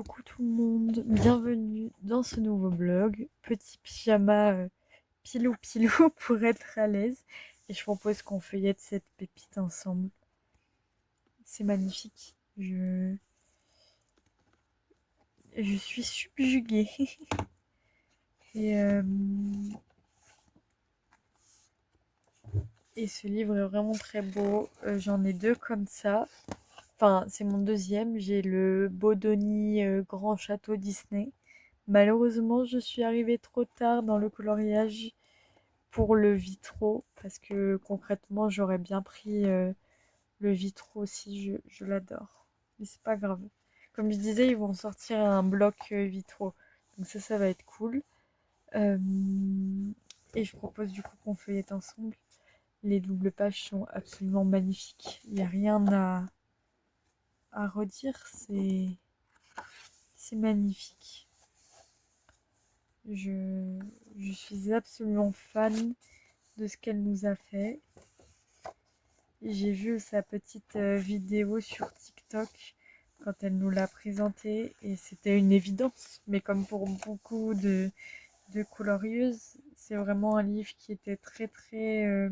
Coucou tout le monde, bienvenue dans ce nouveau blog. Petit pyjama pilou pilou pour être à l'aise. Et je propose qu'on feuillette cette pépite ensemble. C'est magnifique. Je suis subjuguée. Et, euh, et ce livre est vraiment très beau. J'en ai deux comme ça. Enfin, c'est mon deuxième. J'ai le Bodoni Grand Château Disney. Malheureusement, je suis arrivée trop tard dans le coloriage pour le vitro, parce que concrètement, j'aurais bien pris le vitro aussi, je l'adore. Mais c'est pas grave. Comme je disais, ils vont sortir un bloc vitro. Donc ça va être cool. Euh, et je propose du coup qu'on feuillette ensemble. Les doubles pages sont absolument magnifiques. Il n'y a rien à redire, c'est magnifique. Je, je suis absolument fan de ce qu'elle nous a fait. J'ai vu sa petite vidéo sur TikTok quand elle nous l'a présenté et c'était une évidence. Mais comme pour beaucoup de colorieuses, c'est vraiment un livre qui était très très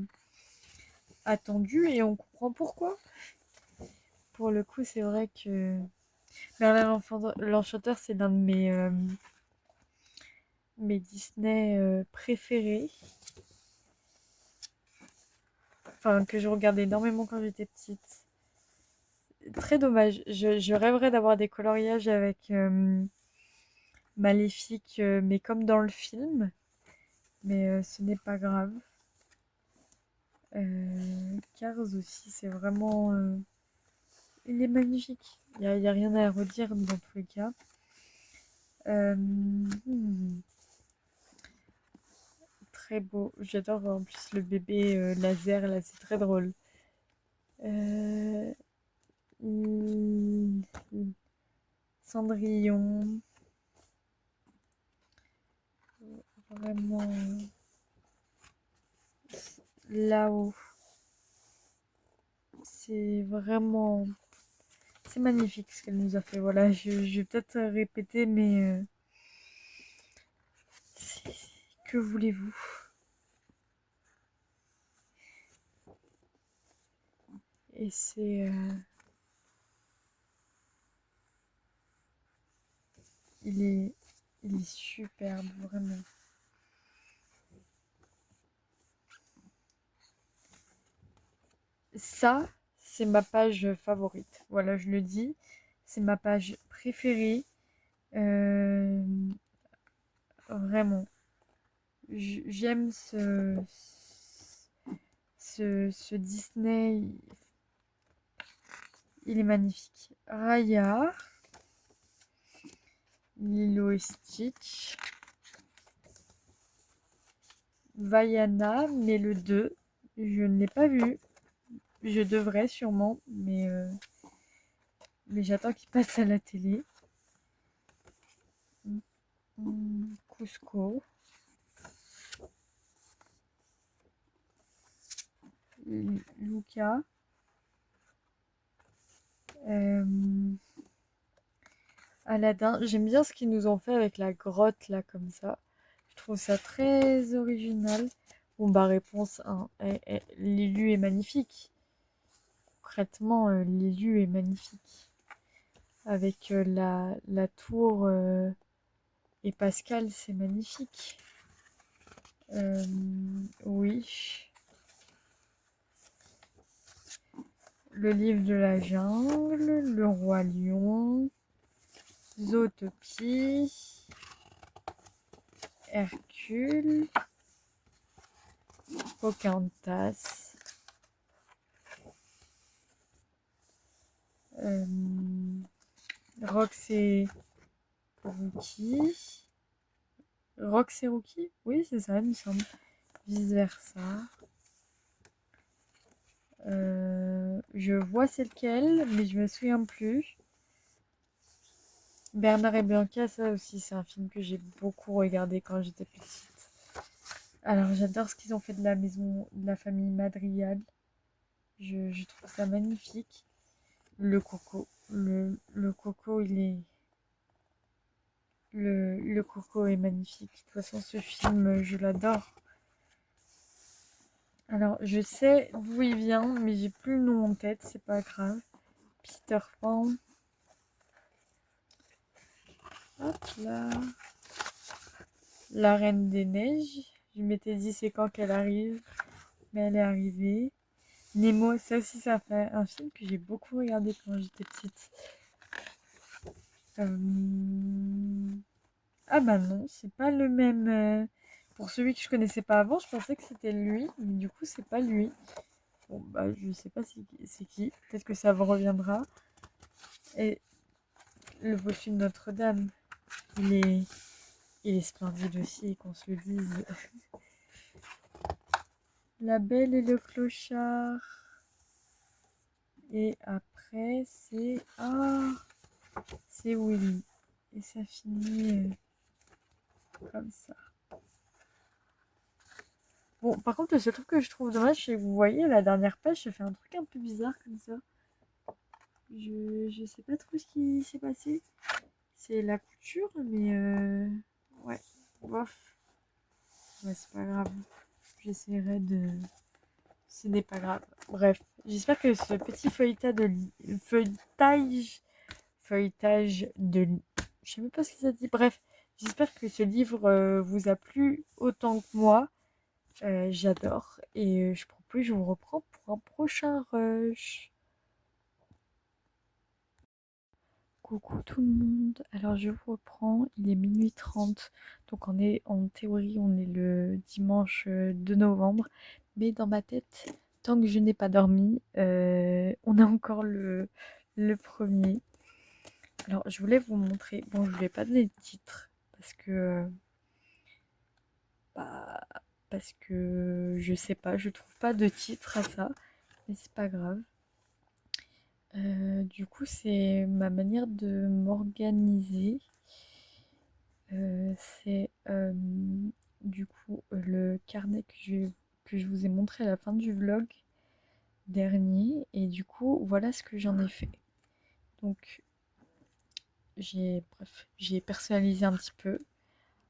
attendu et on comprend pourquoi. Pour le coup, c'est vrai que Merlin l'Enchanteur, c'est l'un de mes Disney préférés. Enfin, que je regardais énormément quand j'étais petite. Très dommage. Je rêverais d'avoir des coloriages avec Maléfique, mais comme dans le film. Mais ce n'est pas grave. Cars aussi, c'est vraiment... il est magnifique. Il y a rien à redire dans tous les cas. Très beau. J'adore en plus le bébé laser, là, c'est très drôle. Euh, hmm, Cendrillon. Vraiment... là-haut. C'est vraiment... C'est magnifique ce qu'elle nous a fait. Voilà, je vais peut-être répéter, mais que voulez-vous? Et il est, il est superbe, vraiment. Ça, c'est ma page favorite. Voilà, je le dis. C'est ma page préférée. Euh, Vraiment. J'aime ce Disney. Il est magnifique. Raya, Lilo et Stitch, Vaiana, mais le 2, je ne l'ai pas vu. Je devrais sûrement, mais j'attends qu'il passe à la télé. Cusco, Luca, euh, Aladdin. J'aime bien ce qu'ils nous ont fait avec la grotte là comme ça. Je trouve ça très original. Bon bah réponse 1. L'élu est magnifique. Concrètement, l'élu est magnifique. Avec la tour et Pascal, c'est magnifique. Oui. Le livre de la jungle, le roi lion, Zootopie, Hercule, Pocahontas, euh, Rox et Rookie. Rox et Rookie? Oui, c'est ça, il me semble. Vice versa. Je vois c'est lequel, mais je me souviens plus. Bernard et Bianca, ça aussi, c'est un film que j'ai beaucoup regardé quand j'étais petite. Alors, j'adore ce qu'ils ont fait de la maison, de la famille Madrigal. Je trouve ça magnifique. Le coco. Le coco, il est Le coco est magnifique. De toute façon, ce film, je l'adore. Alors, je sais d'où il vient, mais j'ai plus le nom en tête, c'est pas grave. Peter Pan. Hop là. La Reine des Neiges. Je m'étais dit c'est quand qu'elle arrive, mais elle est arrivée. Nemo, ça aussi, ça fait un film que j'ai beaucoup regardé quand j'étais petite. Ah bah non, c'est pas le même. Pour celui que je connaissais pas avant, je pensais que c'était lui, mais du coup, c'est pas lui. Bon, bah, je sais pas c'est qui. Peut-être que ça vous reviendra. Et le bossu de Notre-Dame, il est, il est splendide aussi, qu'on se le dise. La Belle et le Clochard. Et après, c'est. Ah, c'est Willy. Et ça finit comme ça. Bon, par contre, le seul truc que je trouve dommage, c'est que vous voyez, la dernière page, ça fait un truc un peu bizarre comme ça. Je sais pas trop ce qui s'est passé. C'est la couture, mais ouais, bof. Ouais, c'est pas grave. J'essaierai de. Ce n'est pas grave. Bref, j'espère que ce petit feuilletage de. Je sais même pas ce que ça dit. Bref, j'espère que ce livre vous a plu autant que moi. J'adore. Et je propose, je vous reprends pour un prochain rush. Coucou tout le monde. Alors je vous reprends. Il est minuit 30. Donc en théorie, on est le dimanche 2 novembre. Mais dans ma tête, tant que je n'ai pas dormi, on a encore le premier. Alors je voulais vous montrer. Bon, je ne vais pas donner de titre. Bah, parce que je sais pas, je trouve pas de titre à ça. Mais c'est pas grave. Du coup, c'est ma manière de m'organiser. C'est du coup le carnet que je vous ai montré à la fin du vlog dernier. Et du coup, voilà ce que j'en ai fait. Donc, j'ai personnalisé un petit peu.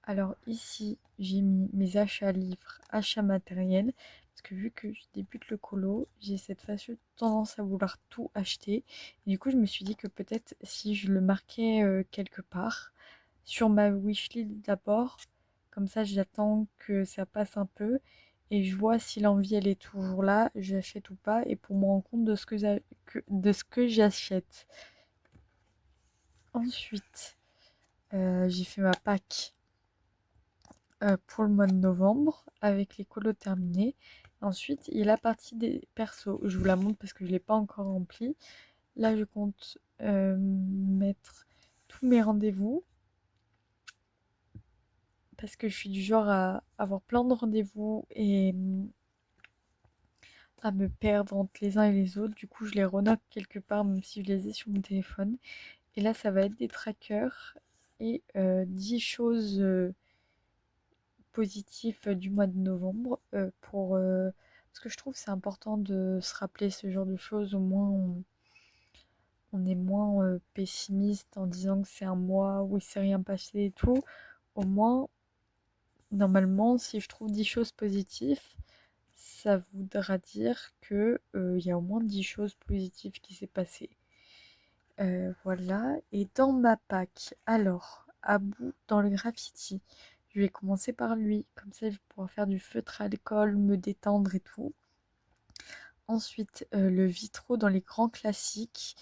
Alors ici, j'ai mis mes achats livres, achats matériels. Parce que vu que je débute le colo, j'ai cette fâcheuse tendance à vouloir tout acheter. Et du coup, je me suis dit que peut-être si je le marquais quelque part, sur ma wishlist d'abord, comme ça j'attends que ça passe un peu et je vois si l'envie elle est toujours là, j'achète ou pas, et pour me rendre compte de ce que j'achète. Ensuite, j'ai fait ma pack pour le mois de novembre avec les colos terminés. Ensuite, il y a la partie des persos. Je vous la montre parce que je ne l'ai pas encore remplie. Là, je compte mettre tous mes rendez-vous parce que je suis du genre à avoir plein de rendez-vous et à me perdre entre les uns et les autres. Du coup, je les renote quelque part, même si je les ai sur mon téléphone. Et là, ça va être des trackers et 10 choses positives du mois de novembre parce que je trouve que c'est important de se rappeler ce genre de choses. Au moins, on est moins pessimiste en disant que c'est un mois où il s'est rien passé et tout. Au moins, normalement, si je trouve 10 choses positives, ça voudra dire que il y a au moins 10 choses positives qui s'est passé. Voilà. Et dans ma pack, alors, Abou dans le graffiti, je vais commencer par lui. Comme ça, je vais pouvoir faire du feutre à alcool, me détendre et tout. Ensuite, le vitro dans les grands classiques.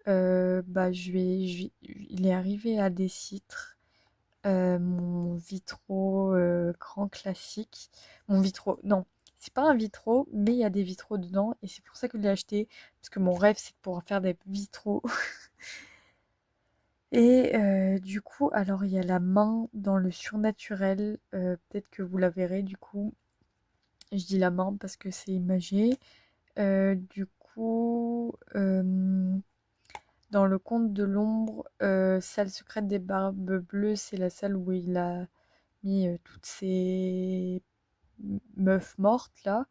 Bah, il est arrivé à des citres. Mon vitro grand classique. Mon vitro, non, c'est pas un vitro, mais il y a des vitraux dedans et c'est pour ça que je l'ai acheté. Parce que mon rêve, c'est de pouvoir faire des vitraux. Et du coup, alors il y a la main dans le surnaturel. Peut-être que vous la verrez du coup. Je dis la main parce que c'est imagé. Du coup, dans le conte de l'ombre, salle secrète des barbes bleues, c'est la salle où il a mis toutes ces meufs mortes là.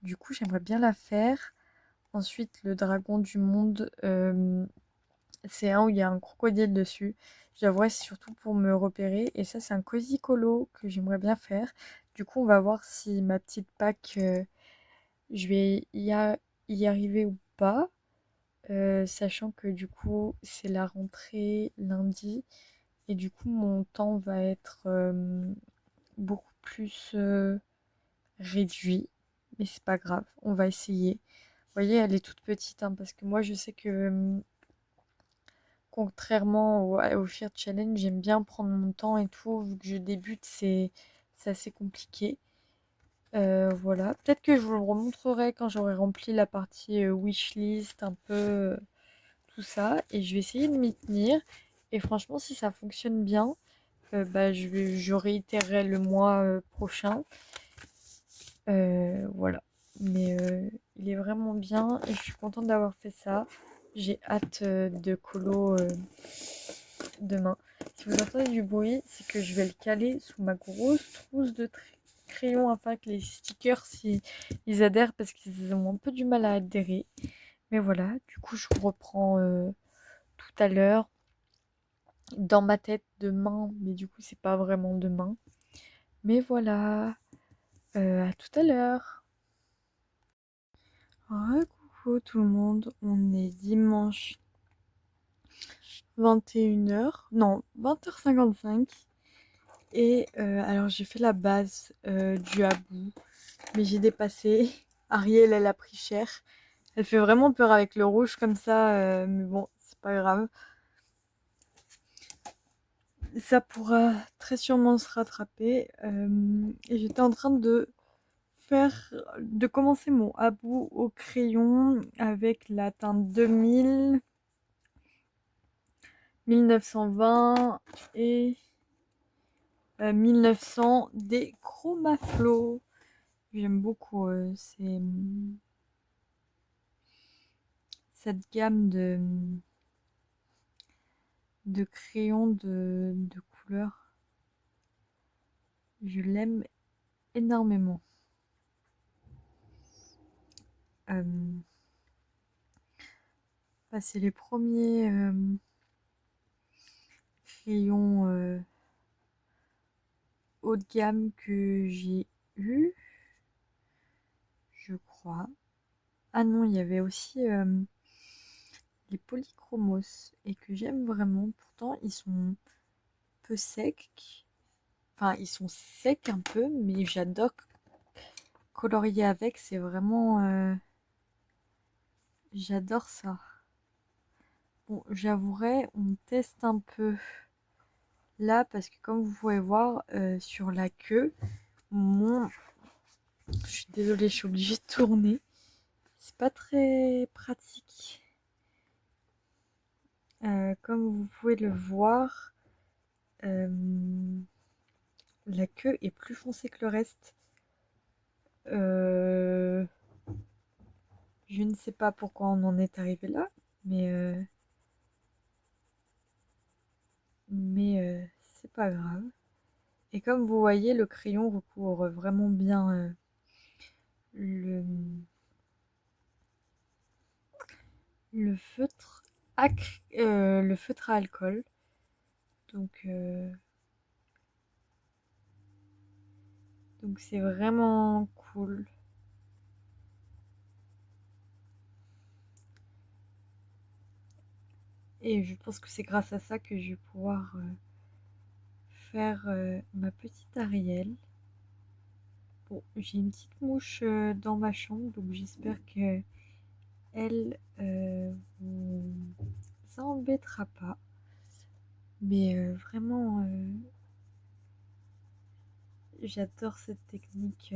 Du coup, j'aimerais bien la faire. Ensuite, le dragon du monde, c'est un où il y a un crocodile dessus. J'avouerais, c'est surtout pour me repérer. Et ça, c'est un cosy colo que j'aimerais bien faire. Du coup, on va voir si ma petite Pâques, je vais y arriver ou pas. Sachant que du coup, c'est la rentrée lundi. Et du coup, mon temps va être beaucoup plus réduit. Mais c'est pas grave, on va essayer. Vous voyez, elle est toute petite, hein, parce que moi, je sais que contrairement au Fear Challenge, j'aime bien prendre mon temps et tout. Vu que je débute, c'est assez compliqué. Voilà. Peut-être que je vous le remontrerai quand j'aurai rempli la partie wishlist, un peu tout ça. Et je vais essayer de m'y tenir. Et franchement, si ça fonctionne bien, bah, je réitérerai le mois prochain. Voilà. Mais il est vraiment bien et je suis contente d'avoir fait ça. J'ai hâte de colo demain. Si vous entendez du bruit, c'est que je vais le caler sous ma grosse trousse de crayon afin que les stickers ils adhèrent parce qu'ils ont un peu du mal à adhérer. Mais voilà, du coup je vous reprends tout à l'heure dans ma tête demain, mais du coup c'est pas vraiment demain. Mais voilà, à tout à l'heure. Coucou tout le monde, on est dimanche 21h, non 20h55. Et alors j'ai fait la base du habou, mais j'ai dépassé. Ariel, elle a pris cher. Elle fait vraiment peur avec le rouge comme ça, mais bon, c'est pas grave. Ça pourra très sûrement se rattraper. Et j'étais en train de commencer mon habou au crayon avec la teinte 2000, 1920 et 1900 des Chromaflow. J'aime beaucoup cette gamme de crayons de couleurs. Je l'aime énormément. Euh, Bah, c'est les premiers crayons haut de gamme que j'ai eu, je crois. Ah non, il y avait aussi les polychromos et que j'aime vraiment. Pourtant, ils sont peu secs. Enfin, ils sont secs un peu, mais j'adore colorier avec. C'est vraiment... j'adore ça. Bon, j'avouerai, on teste un peu là parce que comme vous pouvez voir sur la queue, mon... Je suis désolée, je suis obligée de tourner. C'est pas très pratique. Comme vous pouvez le voir, euh, la queue est plus foncée que le reste. Euh, je ne sais pas pourquoi on en est arrivé là, mais, c'est pas grave. Et comme vous voyez, le crayon recouvre vraiment bien le, le feutre le feutre à alcool. Donc c'est vraiment cool. Et je pense que c'est grâce à ça que je vais pouvoir faire ma petite Ariel. Bon, j'ai une petite mouche dans ma chambre, donc j'espère que elle vous embêtera pas. Mais vraiment, j'adore cette technique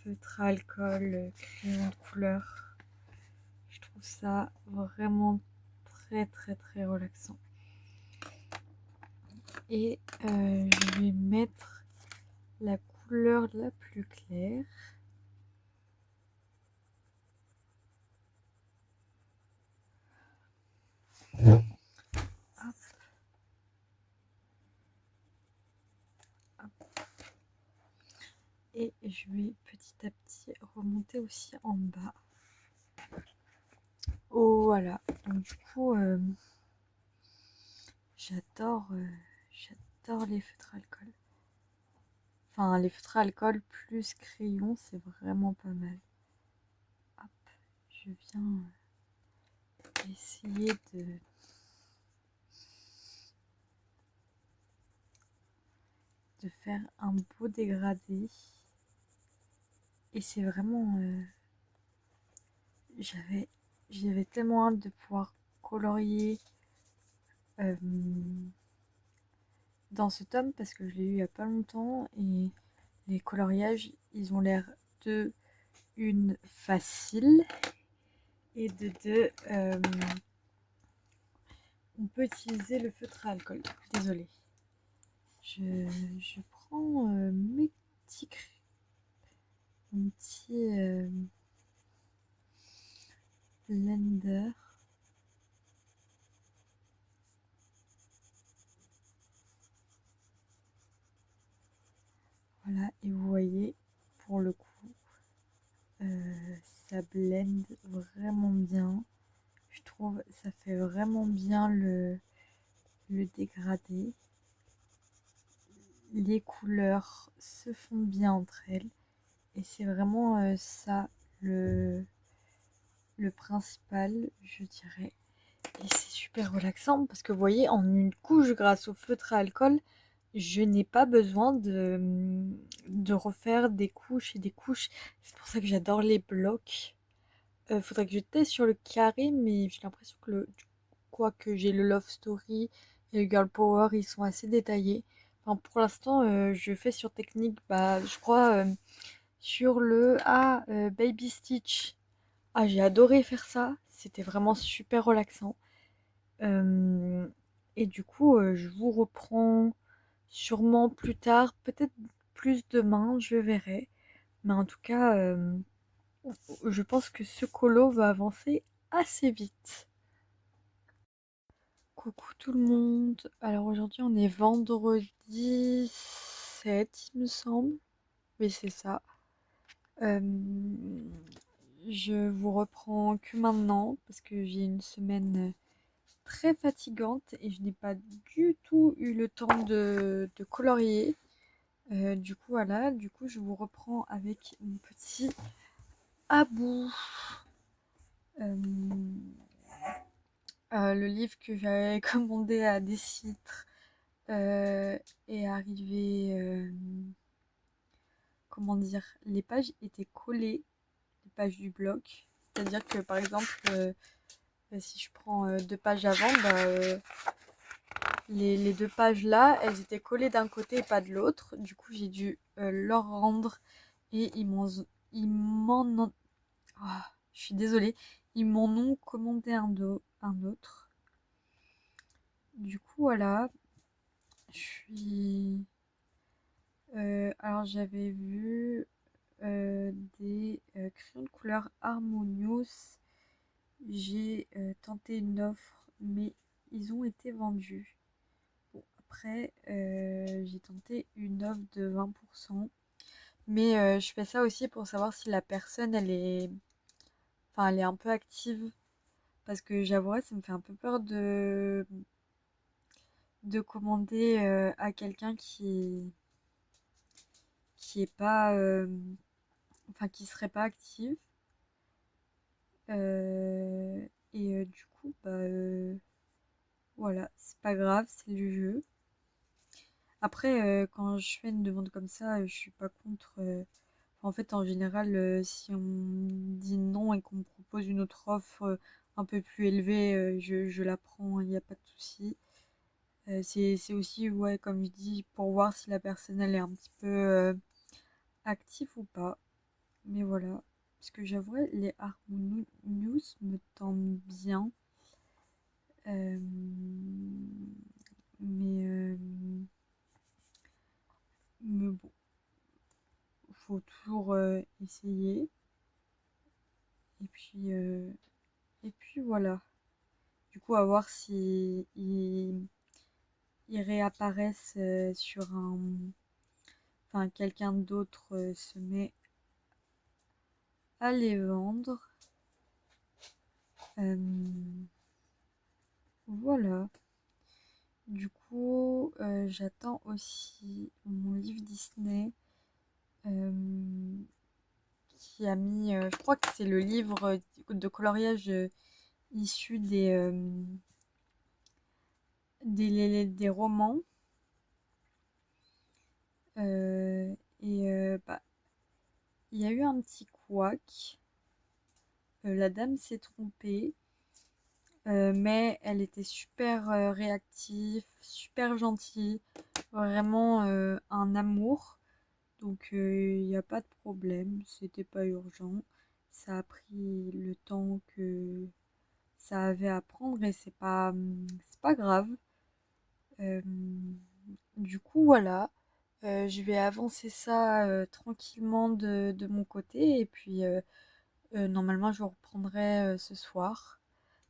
feutre à alcool, crayon de couleur. Je trouve ça vraiment très très très relaxant. Et je vais mettre la couleur la plus claire. Hop, hop. Et je vais petit à petit remonter aussi en bas. Oh, voilà. Donc, du coup, J'adore j'adore les feutres à alcool. Enfin, les feutres à alcool plus crayon, c'est vraiment pas mal. Hop, je viens essayer de faire un beau dégradé. Et c'est vraiment... j'avais j'avais tellement hâte de pouvoir colorier euh, dans ce tome parce que je l'ai eu il y a pas longtemps et les coloriages, ils ont l'air de une facile et de deux on peut utiliser le feutre à alcool. Désolée. Je prends mes petits mon petit blender. Voilà, et vous voyez, pour le coup, ça blende vraiment bien. Je trouve ça fait vraiment bien le dégradé. Les couleurs se font bien entre elles. Et c'est vraiment ça le principal, je dirais. Et c'est super relaxant parce que vous voyez, en une couche grâce au feutre à alcool, je n'ai pas besoin de refaire des couches et des couches. C'est pour ça que j'adore les blocs. Faudrait que je teste sur le carré, mais j'ai l'impression que quoique j'ai le Love Story et le Girl Power, ils sont assez détaillés. Enfin, pour l'instant, je fais sur technique, bah, je crois, sur le Baby Stitch. Ah, j'ai adoré faire ça. C'était vraiment super relaxant. Euh, et du coup, je vous reprends sûrement plus tard, peut-être plus demain, je verrai. Mais en tout cas, je pense que ce colo va avancer assez vite. Coucou tout le monde. Alors aujourd'hui, on est vendredi 7, il me semble. Oui, c'est ça. Euh, je vous reprends que maintenant parce que j'ai une semaine très fatigante et je n'ai pas du tout eu le temps de colorier. Du coup, voilà, du coup, je vous reprends avec mon petit Abou. Euh, le livre que j'avais commandé à Décitre est arrivé. Comment dire? Les pages étaient collées, les pages du bloc. C'est-à-dire que par exemple, si je prends deux pages avant, bah, les deux pages là, elles étaient collées d'un côté et pas de l'autre. Du coup, j'ai dû leur rendre et ils m'en ont. Ah, je suis désolée. Ils m'en ont commandé un autre. Du coup, voilà. Je suis. Alors, j'avais vu des crayons de couleur Harmonious. J'ai tenté une offre, mais ils ont été vendus. Bon, après, j'ai tenté une offre de 20%. Mais je fais ça aussi pour savoir si la personne, elle est, enfin, elle est un peu active. Parce que j'avouerais, ça me fait un peu peur de commander à quelqu'un qui est pas, enfin, qui serait pas active. Et du coup, bah, voilà, c'est pas grave, c'est le jeu. Après, quand je fais une demande comme ça, je suis pas contre. En fait, en général, si on dit non et qu'on me propose une autre offre un peu plus élevée, je la prends, il n'y a pas de souci. C'est aussi, ouais, comme je dis, pour voir si la personne elle est un petit peu active ou pas. Mais voilà. Parce que j'avouerais, les Harmonious me tentent bien. Euh, mais, mais bon, faut toujours essayer. Et puis voilà. Du coup, à voir si ils réapparaissent sur un. Enfin, quelqu'un d'autre se met à les vendre. Euh, voilà. Du coup, j'attends aussi mon livre Disney euh, qui a mis, je crois que c'est le livre de coloriage issu des romans. Bah, il y a eu un petit couac. La dame s'est trompée, mais elle était super réactive, super gentille, vraiment un amour. Donc il n'y a pas de problème, c'était pas urgent. Ça a pris le temps que ça avait à prendre et c'est pas grave. Euh, du coup, voilà. Je vais avancer ça tranquillement de mon côté et puis normalement je reprendrai ce soir.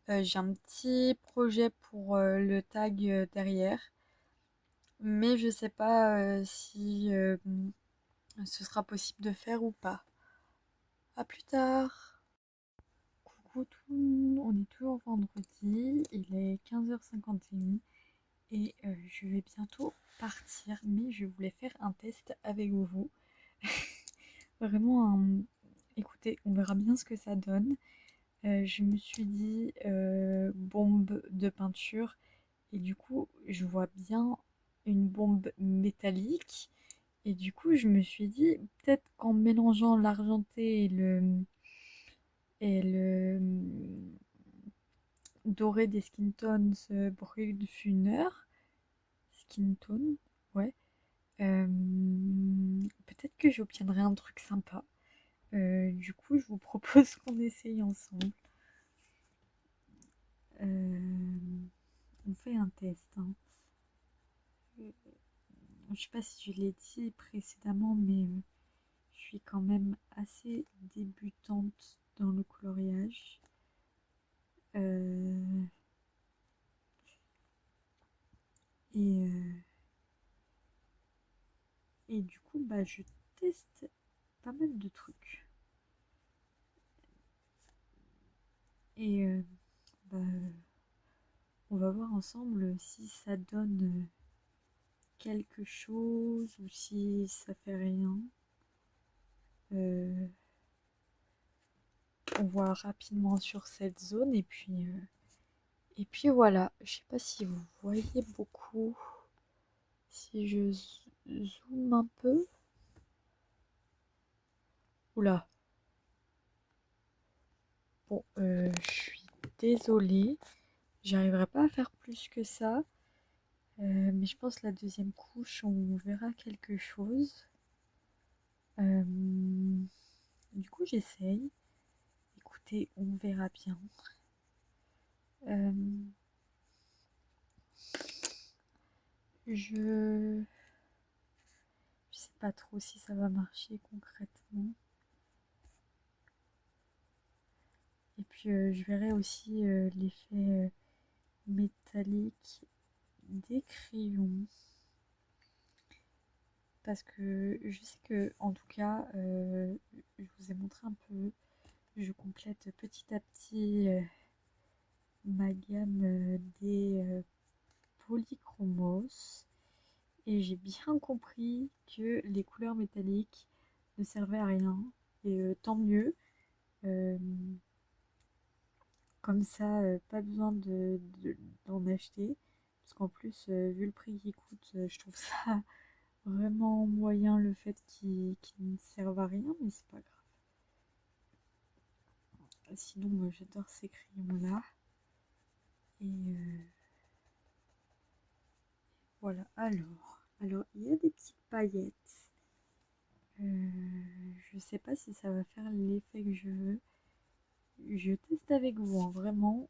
J'ai un petit projet pour le tag derrière, mais je sais pas si ce sera possible de faire ou pas. À plus tard. Coucou tout le monde, on est toujours vendredi, il est 15h51 et je vais bientôt partir, mais je voulais faire un test avec vous. Vraiment Écoutez, on verra bien ce que ça donne. Je me suis dit bombe de peinture et du coup je vois bien une bombe métallique et du coup je me suis dit peut-être qu'en mélangeant l'argenté et le doré des skin tones Brüdfuner, skin tone, ouais, peut-être que j'obtiendrai un truc sympa. Du coup, je vous propose qu'on essaye ensemble. On fait un test, hein. Je sais pas si je l'ai dit précédemment, mais je suis quand même assez débutante dans le coloriage. Euh, et, euh, et du coup, bah, je teste pas mal de trucs. Et bah, on va voir ensemble si ça donne quelque chose ou si ça fait rien. Euh, on voit rapidement sur cette zone et puis voilà. Je sais pas si vous voyez beaucoup. Si je zoome un peu. Oula. Bon, je suis désolée. J'arriverai pas à faire plus que ça. Mais je pense la deuxième couche, on verra quelque chose. Euh, du coup, j'essaye. Écoutez, on verra bien. Euh, je... je sais pas trop si ça va marcher concrètement. Et puis, je verrai aussi l'effet métallique des crayons. Parce que je sais que, en tout cas, je vous ai montré un peu, je complète petit à petit ma gamme des polychromos. Et j'ai bien compris que les couleurs métalliques ne servaient à rien. Et tant mieux. Euh, Comme ça, pas besoin d'en acheter. Parce qu'en plus, vu le prix qu'il coûte, je trouve ça vraiment moyen le fait qu'il ne serve à rien, mais c'est pas grave. Sinon, j'adore ces crayons-là. Et voilà. Alors, il y a des petites paillettes. Je sais pas si ça va faire l'effet que je veux. Je teste avec vous, hein, vraiment.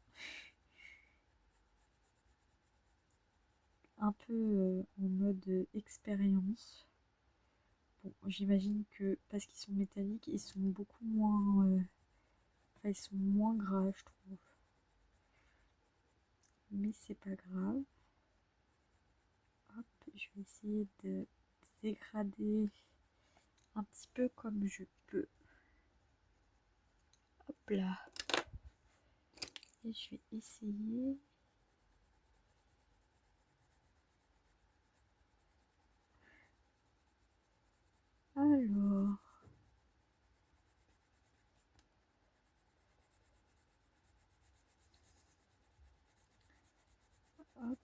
Un peu en mode expérience. Bon, j'imagine que parce qu'ils sont métalliques, ils sont beaucoup moins. Enfin, ils sont moins gras, je trouve. Mais c'est pas grave. Hop, je vais essayer de dégrader un petit peu comme je peux. Hop là. Et je vais essayer Hop.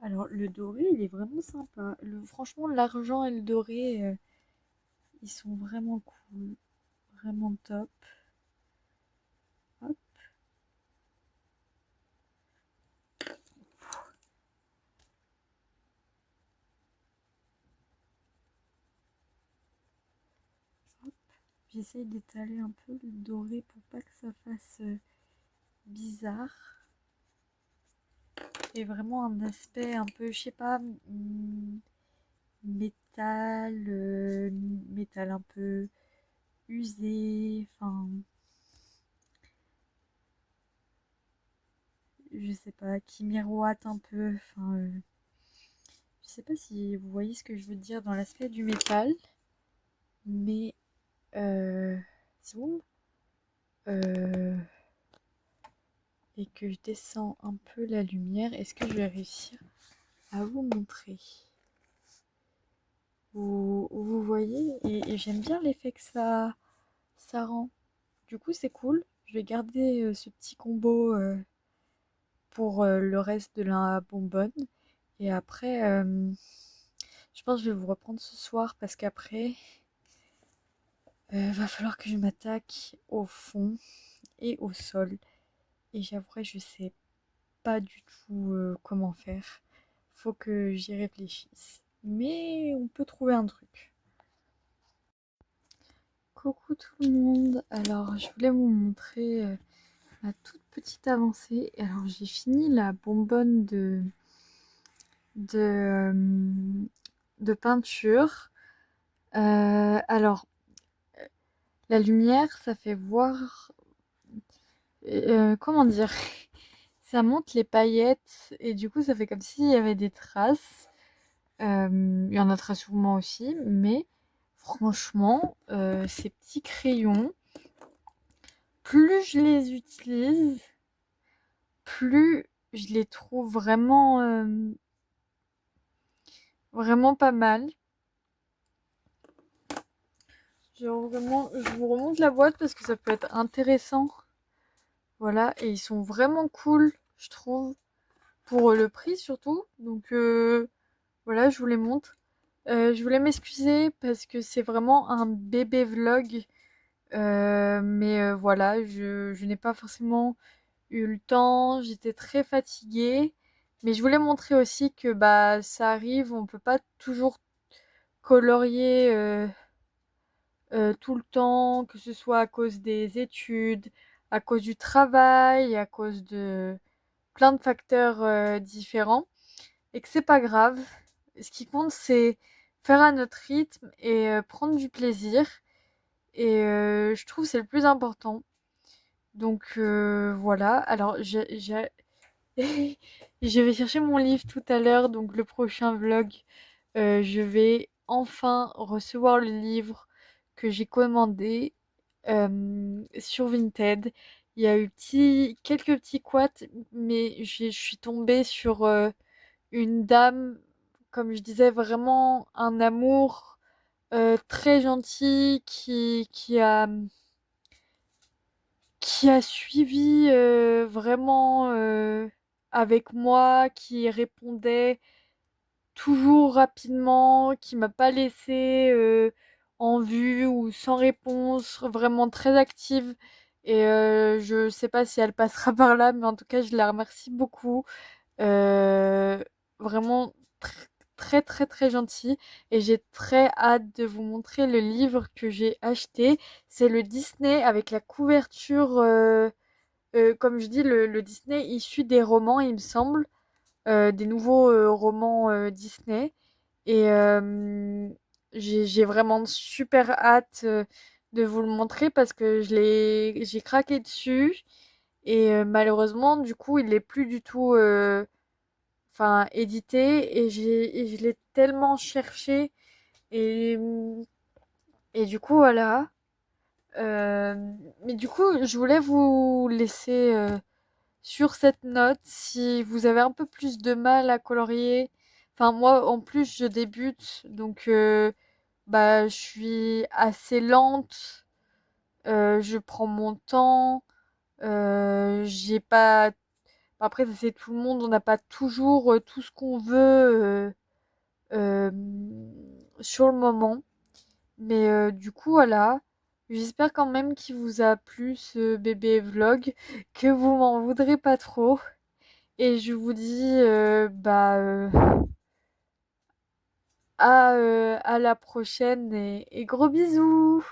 Alors le doré, il est vraiment sympa. Franchement, l'argent et le doré, ils sont vraiment cool, vraiment top. Hop, hop. J'essaye d'étaler un peu le doré pour pas que ça fasse bizarre. Et vraiment un aspect un peu, je sais pas, métal, métal un peu usé, enfin, je sais pas, qui miroite un peu, enfin, je sais pas si vous voyez ce que je veux dire dans l'aspect du métal, mais c'est bon. Euh, et que je descends un peu la lumière, est-ce que je vais réussir à vous montrer? Vous voyez, et j'aime bien l'effet que ça rend. Du coup, c'est cool. Je vais garder ce petit combo pour le reste de la bonbonne. Et après, je pense que je vais vous reprendre ce soir parce qu'après, va falloir que je m'attaque au fond et au sol. Et j'avouerai, je sais pas du tout comment faire. Faut que j'y réfléchisse. Mais on peut trouver un truc. Coucou tout le monde. Alors, je voulais vous montrer ma toute petite avancée. Alors, j'ai fini la bonbonne de, de peinture. Alors, la lumière, ça fait voir. Comment dire? Ça monte les paillettes et du coup, ça fait comme s'il y avait des traces. Il y en a très sûrement aussi, mais franchement, ces petits crayons, plus je les utilise, plus je les trouve vraiment, vraiment pas mal. Genre vraiment, je vous remonte la boîte parce que ça peut être intéressant. Voilà, et ils sont vraiment cool, je trouve, pour le prix surtout. Donc voilà, je vous les montre. Je voulais m'excuser parce que c'est vraiment un bébé vlog. Mais voilà, je n'ai pas forcément eu le temps, j'étais très fatiguée. Mais je voulais montrer aussi que bah ça arrive, on peut pas toujours colorier tout le temps, que ce soit à cause des études, à cause du travail, à cause de plein de facteurs différents, et que c'est pas grave. Ce qui compte, c'est faire à notre rythme et prendre du plaisir. Et je trouve que c'est le plus important. Donc voilà. Alors je vais chercher mon livre tout à l'heure, donc le prochain vlog, je vais enfin recevoir le livre que j'ai commandé sur Vinted. Il y a eu quelques petits couacs, mais je suis tombée sur une dame, comme je disais, vraiment un amour très gentil qui a suivi vraiment avec moi, qui répondait toujours rapidement, qui m'a pas laissé en vue ou sans réponse, vraiment très active. Et je sais pas si elle passera par là, mais en tout cas, je la remercie beaucoup. Euh, Vraiment très très très gentil. Et j'ai très hâte de vous montrer le livre que j'ai acheté. C'est le Disney avec la couverture, comme je dis, le Disney issu des romans, il me semble, des nouveaux romans Disney. Et j'ai vraiment super hâte de vous le montrer parce que j'ai craqué dessus. Et malheureusement, du coup, il n'est plus du tout enfin, édité. Et je l'ai tellement cherché. Et, et du coup, voilà. Euh, mais du coup, je voulais vous laisser sur cette note. Si vous avez un peu plus de mal à colorier, enfin moi en plus je débute, donc bah je suis assez lente, je prends mon temps, j'ai pas Après, ça c'est tout le monde, on n'a pas toujours tout ce qu'on veut euh, sur le moment. Mais du coup, voilà. J'espère quand même qu'il vous a plu ce bébé vlog, que vous m'en voudrez pas trop. Et je vous dis à la prochaine et gros bisous!